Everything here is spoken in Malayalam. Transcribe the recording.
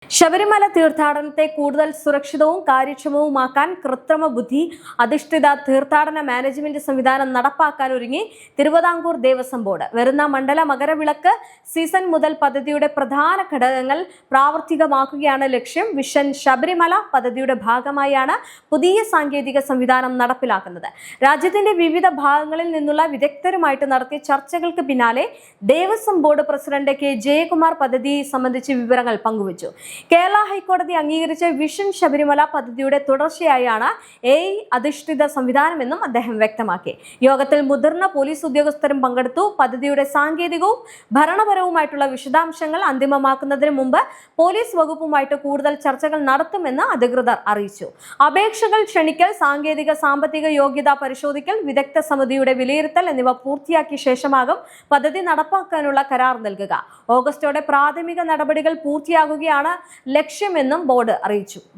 ശബരിമല തീർത്ഥാടനത്തെ കൂടുതൽ സുരക്ഷിതവും കാര്യക്ഷമവുമാക്കാൻ കൃത്രിമ ബുദ്ധി അധിഷ്ഠിത തീർത്ഥാടന മാനേജ്മെന്റ് സംവിധാനം നടപ്പാക്കാൻ ഒരുങ്ങി തിരുവിതാംകൂർ ദേവസ്വം ബോർഡ്. വരുന്ന മണ്ഡല മകരവിളക്ക് സീസൺ മുതൽ പദ്ധതിയുടെ പ്രധാന ഘടകങ്ങൾ പ്രാവർത്തികമാക്കുകയാണ് ലക്ഷ്യം. വിഷൻ ശബരിമല പദ്ധതിയുടെ ഭാഗമായാണ് പുതിയ സാങ്കേതിക സംവിധാനം നടപ്പിലാക്കുന്നത്. രാജ്യത്തിന്റെ വിവിധ ഭാഗങ്ങളിൽ നിന്നുള്ള വിദഗ്ധരുമായിട്ട് നടത്തിയ ചർച്ചകൾക്ക് പിന്നാലെ Devaswom board president K Jayakumar പദ്ധതി സംബന്ധിച്ച് വിവരങ്ങൾ പങ്കുവച്ചു. കേരള ഹൈക്കോടതി അംഗീകരിച്ച വിഷൻ ശബരിമല പദ്ധതിയുടെ തുടർച്ചയായാണ് AI അധിഷ്ഠിത സംവിധാനമെന്നും അദ്ദേഹം വ്യക്തമാക്കി. യോഗത്തിൽ മുതിർന്ന പോലീസ് ഉദ്യോഗസ്ഥരും പങ്കെടുത്തു. പദ്ധതിയുടെ സാങ്കേതികവും ഭരണപരവുമായിട്ടുള്ള വിശദാംശങ്ങൾ അന്തിമമാക്കുന്നതിന് മുമ്പ് പോലീസ് വകുപ്പുമായിട്ട് കൂടുതൽ ചർച്ചകൾ നടത്തുമെന്ന് അധികൃതർ അറിയിച്ചു. അപേക്ഷകൾ ക്ഷണിക്കൽ, സാങ്കേതിക സാമ്പത്തിക യോഗ്യത പരിശോധിക്കൽ, വിദഗ്ധ സമിതിയുടെ വിലയിരുത്തൽ എന്നിവ പൂർത്തിയാക്കിയ ശേഷമാകും പദ്ധതി നടപ്പാക്കാനുള്ള കരാർ നൽകുക. ഓഗസ്റ്റോടെ പ്രാഥമിക നടപടികൾ പൂർത്തിയാകുകയാണ് ലക്ഷ്യമെന്നും ബോർഡ് അറിയിച്ചു.